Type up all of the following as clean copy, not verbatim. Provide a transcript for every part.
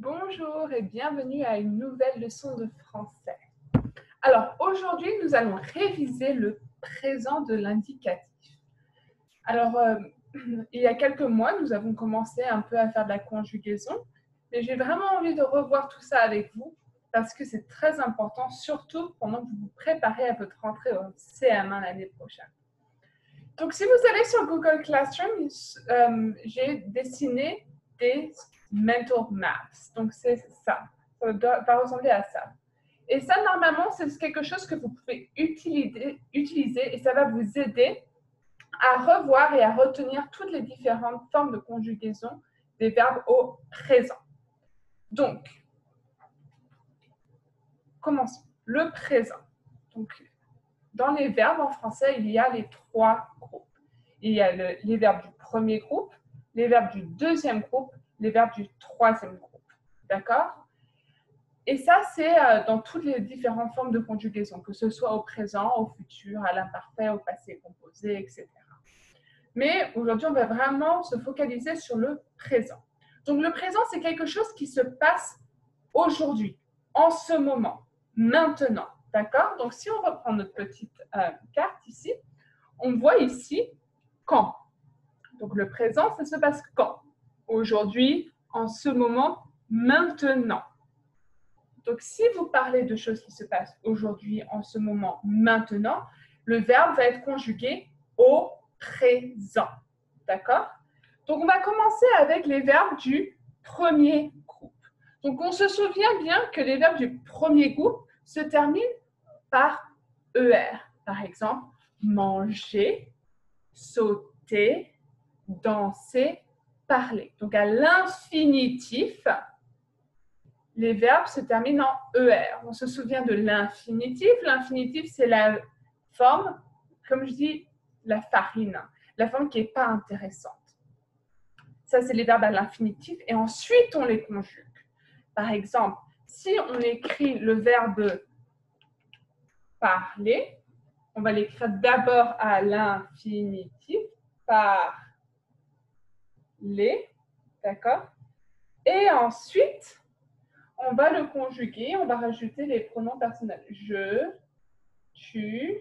Bonjour et bienvenue à une nouvelle leçon de français. Alors aujourd'hui, nous allons réviser le présent de l'indicatif. Alors, il y a quelques mois, nous avons commencé un peu à faire de la conjugaison, mais j'ai vraiment envie de revoir tout ça avec vous parce que c'est très important, surtout pendant que vous vous préparez à votre rentrée au CM1 l'année prochaine. Donc, si vous allez sur Google Classroom, j'ai dessiné des mental maps. Donc, c'est ça. Ça va ressembler à ça. Et ça, normalement, c'est quelque chose que vous pouvez utiliser et ça va vous aider à revoir et à retenir toutes les différentes formes de conjugaison des verbes au présent. Donc, commençons. Le présent. Donc, dans les verbes en français, il y a les trois groupes. Il y a les verbes du premier groupe, les verbes du deuxième groupe, les verbes du troisième groupe. D'accord? Et ça, c'est dans toutes les différentes formes de conjugaison, que ce soit au présent, au futur, à l'imparfait, au passé composé, etc. Mais aujourd'hui, on va vraiment se focaliser sur le présent. Donc, le présent, c'est quelque chose qui se passe aujourd'hui, en ce moment, maintenant. D'accord? Donc, si on reprend notre petite carte ici, on voit ici quand. Donc, le présent, ça se passe quand? Aujourd'hui, en ce moment, maintenant. Donc, si vous parlez de choses qui se passent aujourd'hui, en ce moment, maintenant, le verbe va être conjugué au présent. D'accord? Donc, on va commencer avec les verbes du premier groupe. Donc, on se souvient bien que les verbes du premier groupe se terminent par ER. Par exemple, manger, sauter, danser, parler. Donc, à l'infinitif, les verbes se terminent en ER. On se souvient de l'infinitif. L'infinitif, c'est la forme, comme je dis, la farine, la forme qui n'est pas intéressante. Ça, c'est les verbes à l'infinitif. Et ensuite, on les conjugue. Par exemple, si on écrit le verbe parler, on va l'écrire d'abord à l'infinitif, parler, d'accord? Et ensuite, on va le conjuguer, on va rajouter les pronoms personnels. Je, tu,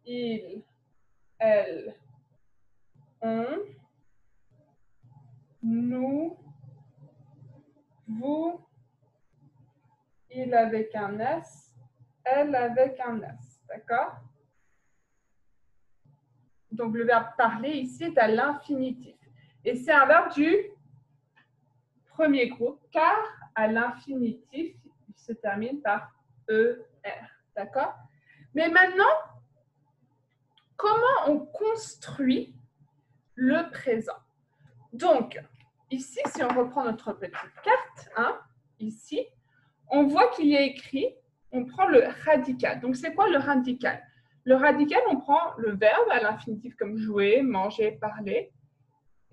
il, elle, on, nous, vous, il avec un S, elle avec un S. D'accord? Donc, le verbe parler ici est à l'infinitif. Et c'est un verbe du premier groupe, car à l'infinitif, il se termine par ER. D'accord? Mais maintenant, comment on construit le présent? Donc, ici, si on reprend notre petite carte, hein, ici, on voit qu'il y a écrit, on prend le radical. Donc, c'est quoi le radical? Le radical, on prend le verbe à l'infinitif comme jouer, manger, parler,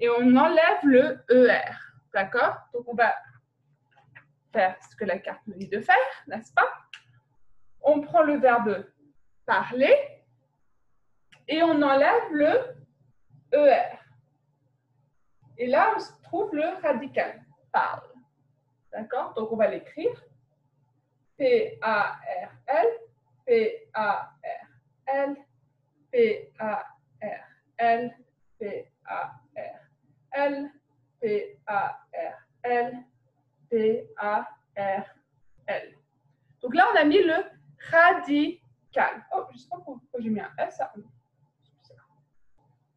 et on enlève le ER. D'accord? Donc, on va faire ce que la carte nous dit de faire, n'est-ce pas? On prend le verbe parler et on enlève le ER. Et là, on se trouve le radical, parle. D'accord? Donc, on va l'écrire. P-A-R-L, P-A-R-L, P-A-R-L, P-A-R-L, P-A-R-L, P-A-R-L. Donc là, on a mis le radical. Oh, je ne sais pas pourquoi j'ai mis un S.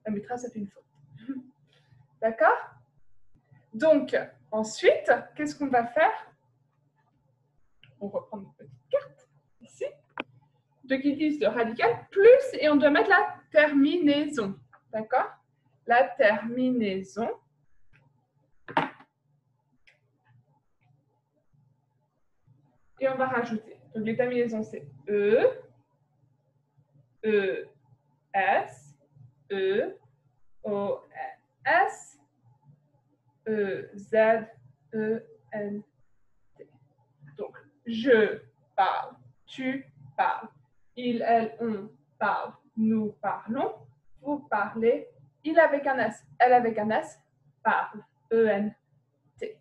La maîtresse a fait une faute. D'accord? Donc, ensuite, qu'est-ce qu'on va faire? On reprend notre petite carte ici. Donc, ils disent le radical plus et on doit mettre la terminaison. D'accord? La terminaison. Et on va rajouter. Donc, les terminaisons, c'est E, E, S, E, O, S, E, Z, E, N, T. Donc, je parle, tu parles, il, elle, on parle, nous parlons, vous parlez, il avec un S, elle avec un S, parle, E-N-T.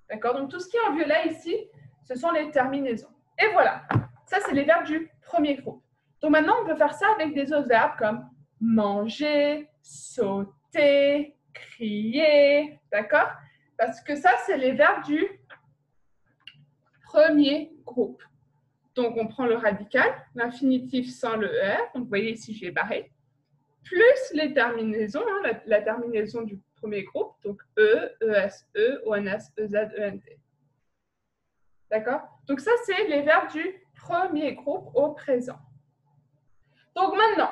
D'accord? Donc, tout ce qui est en violet ici, ce sont les terminaisons. Et voilà, ça, c'est les verbes du premier groupe. Donc, maintenant, on peut faire ça avec des autres verbes comme manger, sauter, crier. D'accord? Parce que ça, c'est les verbes du premier groupe. Donc, on prend le radical, l'infinitif sans le ER. Donc, vous voyez ici, j'ai barré. Plus les terminaisons, hein, la terminaison du premier groupe, donc E, ES, E, ONS, EZ, ENT. D'accord? Donc ça, c'est les verbes du premier groupe au présent. Donc maintenant,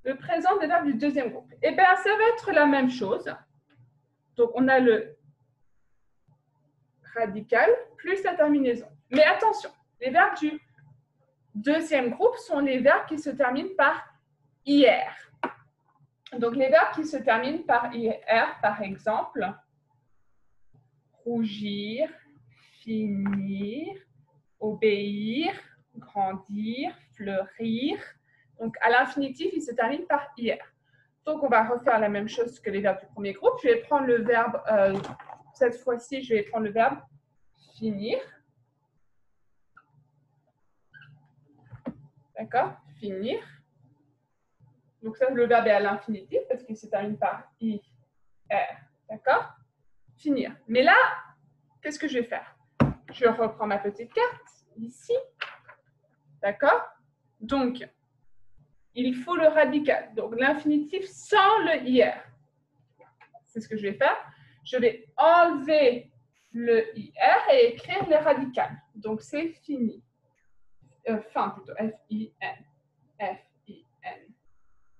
le présent des verbes du deuxième groupe. Eh bien, ça va être la même chose. Donc, on a le radical plus la terminaison. Mais attention, les verbes du deuxième groupe sont les verbes qui se terminent par IR. Donc, les verbes qui se terminent par IR, par exemple, rougir, finir, obéir, grandir, fleurir. Donc, à l'infinitif, il se termine par IR. Donc, on va refaire la même chose que les verbes du premier groupe. Je vais prendre le verbe, cette fois-ci, je vais prendre le verbe finir. D'accord? Finir. Donc, ça, le verbe est à l'infinitif parce qu'il se termine par IR. D'accord? Finir. Mais là, qu'est-ce que je vais faire? Je reprends ma petite carte ici. D'accord? Donc, il faut le radical. Donc, l'infinitif sans le IR. C'est ce que je vais faire. Je vais enlever le IR et écrire les radicales. Donc, c'est fini. Fin plutôt. F-I-N. F-I-N.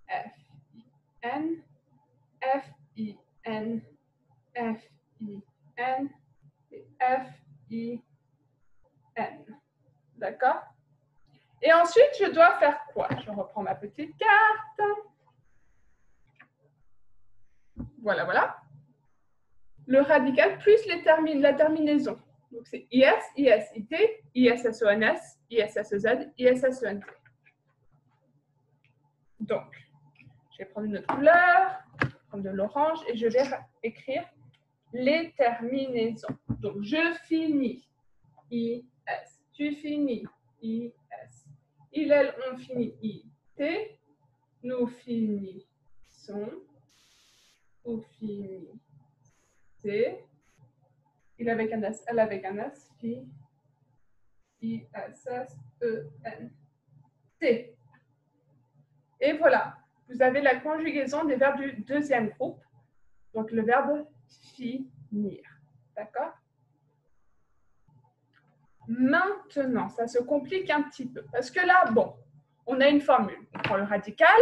F-I-N. F-I-N. F-I-N. Et F-I-N. D'accord? Et ensuite, je dois faire quoi? Je reprends ma petite carte. Voilà, voilà. Le radical plus la terminaison. Donc, c'est IS, IS-IT, ISSONS, ISSEZ, ISSENT. Donc, je vais prendre une autre couleur, prendre de l'orange, et je vais écrire les terminaisons. Donc, je finis, IS. Tu finis, IS. Il, elle, on finit, IT. Nous finissons, vous finissez. Il avec un S, elle avec un S, I-S-S-E-N-T. Et voilà, vous avez la conjugaison des verbes du deuxième groupe, donc le verbe finir. D'accord? Maintenant, ça se complique un petit peu, parce que là, bon, on a une formule. On prend le radical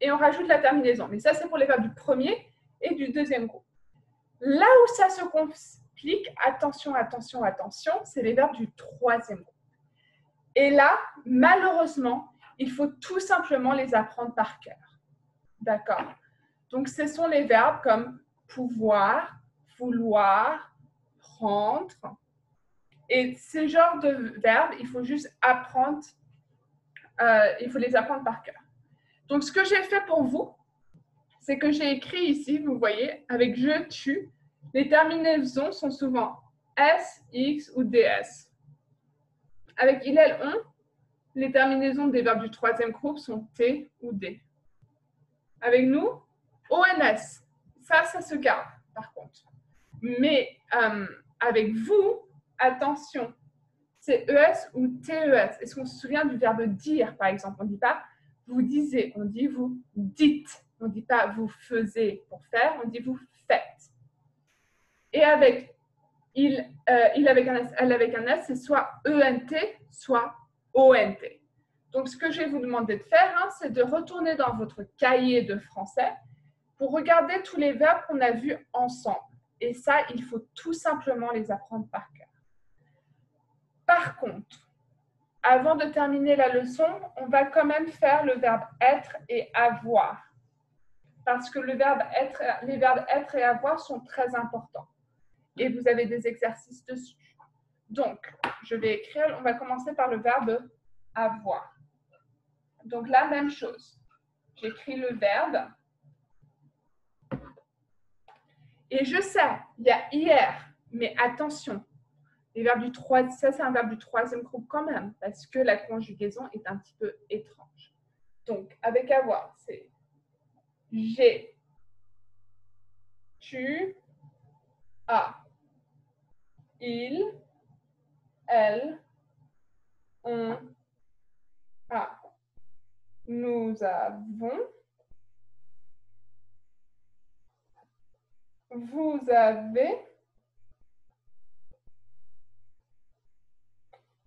et on rajoute la terminaison. Mais ça, c'est pour les verbes du premier et du deuxième groupe. Là où ça se complique, attention, attention, attention, c'est les verbes du troisième groupe. Et là, malheureusement, il faut tout simplement les apprendre par cœur. D'accord? Donc, ce sont les verbes comme pouvoir, vouloir, prendre. Et ces genres de verbes, il faut juste apprendre, il faut les apprendre par cœur. Donc, ce que j'ai fait pour vous, c'est que j'ai écrit ici, vous voyez, avec je, tu, les terminaisons sont souvent S, X ou DS. Avec il, elle, on, les terminaisons des verbes du troisième groupe sont T ou D. Avec nous, ONS, ça se garde par contre. Mais avec vous, attention, c'est ES ou TES. Est-ce qu'on se souvient du verbe dire, par exemple? On ne dit pas vous disiez, on dit vous dites. On ne dit pas vous faisiez pour faire, on dit vous faites. Et avec il avec un S, elle avec un S, c'est soit ENT, soit ONT. Donc, ce que je vais vous demander de faire, hein, c'est de retourner dans votre cahier de français pour regarder tous les verbes qu'on a vus ensemble. Et ça, il faut tout simplement les apprendre par cœur. Par contre, avant de terminer la leçon, on va quand même faire le verbe être et avoir. Parce que les verbes être et avoir sont très importants. Et vous avez des exercices dessus. Donc, je vais écrire, on va commencer par le verbe avoir. Donc, la même chose. J'écris le verbe. Et je sais, il y a hier, Mais attention, ça c'est un verbe du troisième groupe quand même, parce que la conjugaison est un petit peu étrange. Donc, avec avoir, c'est j'ai, tu, as, il, elle, on, a, nous avons, vous avez,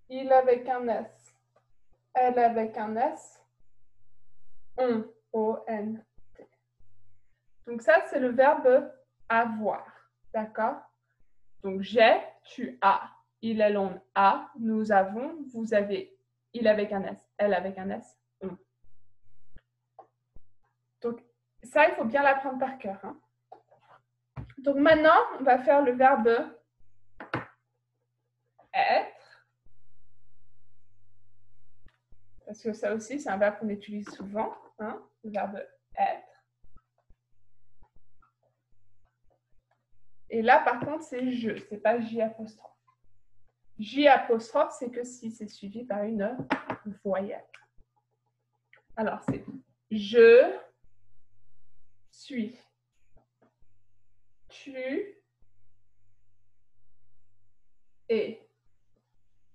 il avec un S, elle avec un S, on, O-N-T. Donc ça, c'est le verbe avoir, d'accord? Donc j'ai, tu as, il, elle, on a, nous avons, vous avez, il avec un S, elle avec un S, on. Donc ça, il faut bien l'apprendre par cœur. Hein. Donc maintenant, on va faire le verbe être. Parce que ça aussi, c'est un verbe qu'on utilise souvent, hein, le verbe être. Et là, par contre, c'est je, c'est pas J apostrophe. J apostrophe, c'est que si c'est suivi par une voyelle. Alors, c'est je suis, tu es,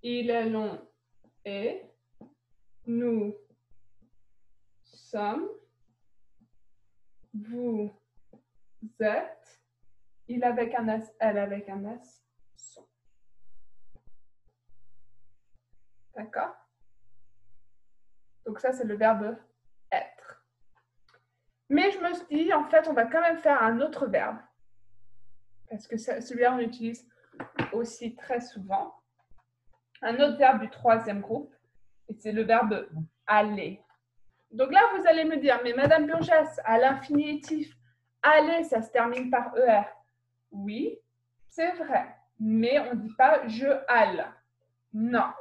il, elle, on est, nous sommes, vous êtes, il avec un S, elle avec un S, sont. D'accord? Donc ça, c'est le verbe être. Mais je me suis dit, en fait, on va quand même faire un autre verbe. Parce que celui-là, on l'utilise aussi très souvent. Un autre verbe du troisième groupe, et c'est le verbe aller. Donc là, vous allez me dire, mais Madame Burgess, à l'infinitif, aller, ça se termine par ER. Oui, c'est vrai, mais on ne dit pas je alle. Non,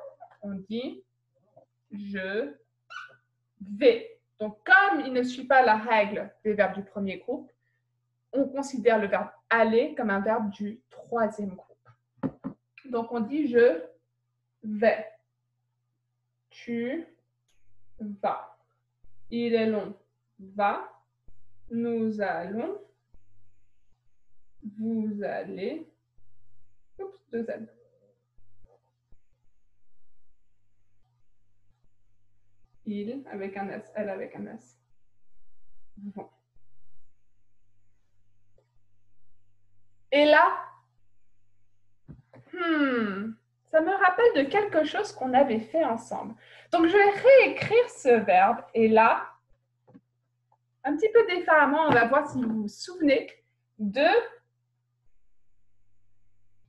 on dit je vais. Donc, comme il ne suit pas la règle des verbes du premier groupe, on considère le verbe aller comme un verbe du troisième groupe. Donc, on dit je vais. Tu vas. Il est long. Va. Nous allons. Vous allez. Oups, deux Z. Il avec un S, elle avec un S. Vont. Et là, ça me rappelle de quelque chose qu'on avait fait ensemble. Donc, je vais réécrire ce verbe. Et là, un petit peu différemment, on va voir si vous vous souvenez de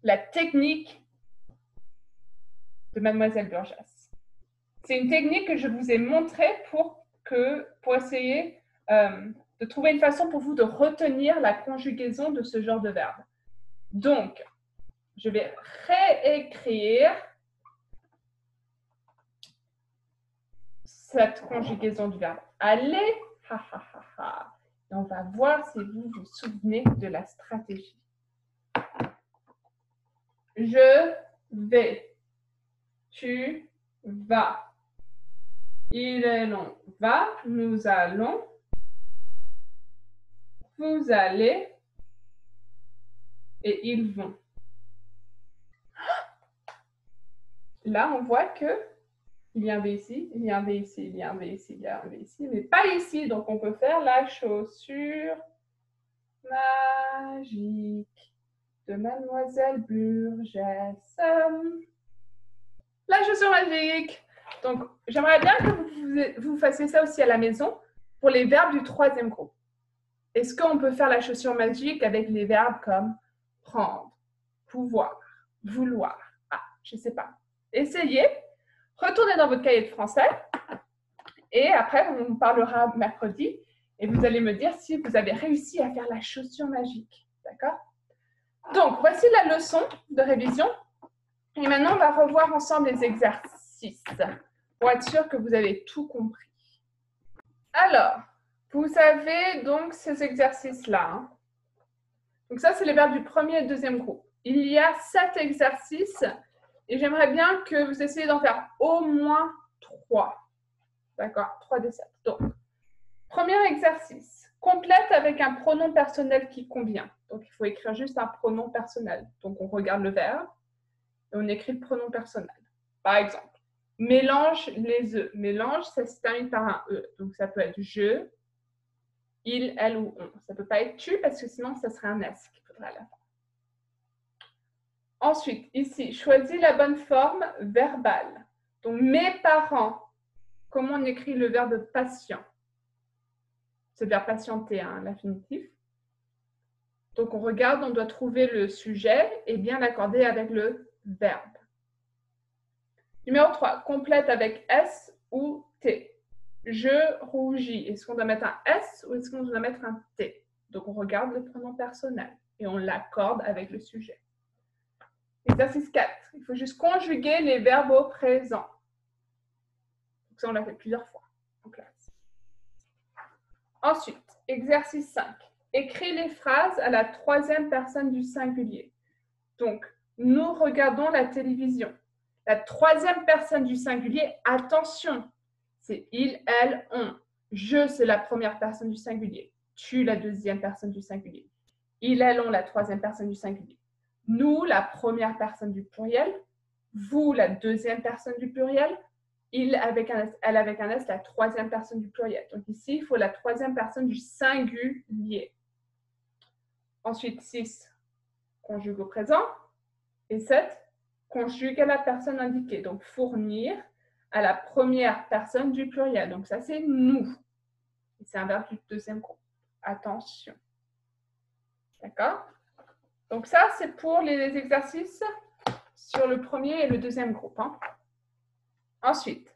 la technique de Mademoiselle Burgess. C'est une technique que je vous ai montrée pour essayer de trouver une façon pour vous de retenir la conjugaison de ce genre de verbe. Donc, je vais réécrire cette conjugaison du verbe aller. Et on va voir si vous vous souvenez de la stratégie. Je vais. Tu vas. Il est long. Va. Nous allons. Vous allez. Et ils vont. Là, on voit que il y a un V ici, il y a un V ici, il y a un V ici, il y a un V ici, mais pas ici. Donc, on peut faire la chaussure magique de Mademoiselle Burgess. La chaussure magique. Donc, j'aimerais bien que vous fassiez ça aussi à la maison pour les verbes du troisième groupe. Est-ce qu'on peut faire la chaussure magique avec les verbes comme prendre, pouvoir, vouloir? Ah, je ne sais pas. Essayez. Retournez dans votre cahier de français et après, on parlera mercredi et vous allez me dire si vous avez réussi à faire la chaussure magique. D'accord? Donc, voici la leçon de révision. Et maintenant, on va revoir ensemble les exercices pour être sûr que vous avez tout compris. Alors, vous avez donc ces exercices-là. Hein. Donc ça, c'est les verbes du premier et deuxième groupe. il y a 7 exercices et j'aimerais bien que vous essayiez d'en faire au moins 3. D'accord? 3 des 7. Donc, premier exercice. Complète avec un pronom personnel qui convient. Donc, il faut écrire juste un pronom personnel. Donc, on regarde le verbe et on écrit le pronom personnel. Par exemple, mélange les œufs. Mélange, ça se termine par un E. Donc, ça peut être je, il, elle ou on. Ça ne peut pas être tu parce que sinon, ça serait un S qu'il faudrait à la fin. Ensuite, ici, choisis la bonne forme verbale. Donc, mes parents. Comment on écrit le verbe patient? C'est le verbe patienter, hein, l'infinitif. Donc, on regarde, on doit trouver le sujet et bien l'accorder avec le verbe. Numéro 3, complète avec S ou T. Je rougis. Est-ce qu'on doit mettre un S ou est-ce qu'on doit mettre un T? Donc, on regarde le pronom personnel et on l'accorde avec le sujet. Exercice 4. Il faut juste conjuguer les verbes au présent. Donc, ça, on l'a fait plusieurs fois en classe. Ensuite, exercice 5. Écris les phrases à la troisième personne du singulier. Donc, nous regardons la télévision. La troisième personne du singulier, attention, c'est il, elle, on. Je, c'est la première personne du singulier. Tu, la deuxième personne du singulier. Il, elle, on, la troisième personne du singulier. Nous, la première personne du pluriel. Vous, la deuxième personne du pluriel. Il avec un S, elle avec un S, la troisième personne du pluriel. Donc ici, il faut la troisième personne du singulier. Ensuite, 6, conjugue au présent. Et 7, conjugue à la personne indiquée. Donc, fournir à la première personne du pluriel. Donc, ça, c'est nous. C'est un verbe du deuxième groupe. Attention. D'accord? Donc, ça, c'est pour les exercices sur le premier et le deuxième groupe. Hein. Ensuite,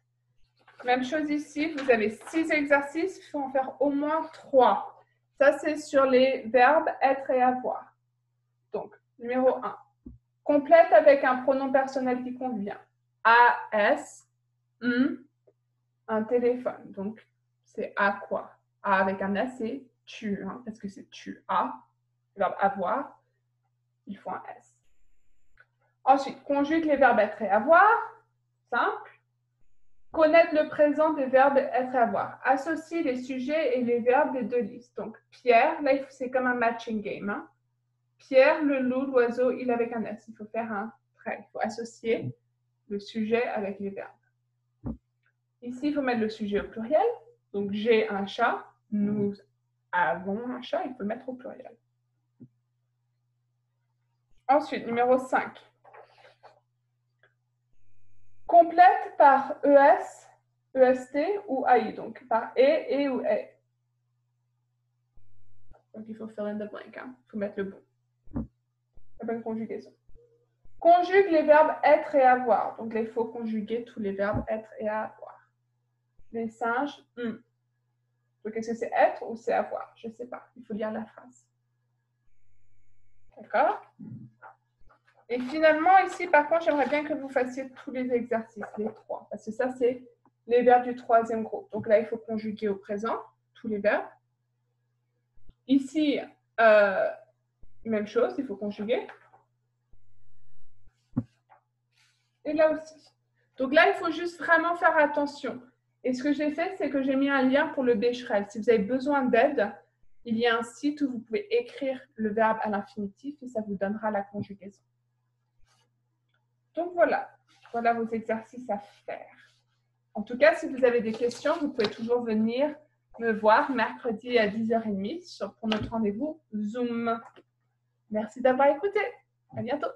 même chose ici, vous avez 6 exercices, il faut en faire au moins 3. Ça, c'est sur les verbes être et avoir. Donc, numéro 1. Complète avec un pronom personnel qui convient. AS, un téléphone. Donc, c'est à quoi? A avec un S, c'est tu, hein, parce que c'est tu as. Le verbe avoir, il faut un S. Ensuite, conjugue les verbes être et avoir. Simple. Connaître le présent des verbes être et avoir. Associe les sujets et les verbes des deux listes. Donc, Pierre, là, c'est comme un matching game. Hein. Pierre, le loup, l'oiseau, il avec un S. Il faut faire un trait. Il faut associer le sujet avec les verbes. Ici, il faut mettre le sujet au pluriel. Donc, j'ai un chat. Nous avons un chat. Il faut le mettre au pluriel. Ensuite, numéro 5. Complète par ES, EST ou AI. Donc, par et ou E. Donc, il faut fill in the blank. Hein. Il faut mettre le bon. La bonne conjugaison. Conjugue les verbes être et avoir. Donc là, il faut conjuguer tous les verbes être et avoir. Les singes, Donc, est-ce que c'est être ou c'est avoir? Je ne sais pas. Il faut lire la phrase. D'accord? Et finalement, ici, par contre, j'aimerais bien que vous fassiez tous les exercices, les 3. Parce que ça, c'est les verbes du troisième groupe. Donc là, il faut conjuguer au présent, tous les verbes. Ici, même chose, il faut conjuguer. Et là aussi. Donc là, il faut juste vraiment faire attention. Et ce que j'ai fait, c'est que j'ai mis un lien pour le Becherel. Si vous avez besoin d'aide, il y a un site où vous pouvez écrire le verbe à l'infinitif et ça vous donnera la conjugaison. Donc voilà vos exercices à faire. En tout cas, si vous avez des questions, vous pouvez toujours venir me voir mercredi à 10h30 pour notre rendez-vous Zoom. Merci d'avoir écouté. À bientôt.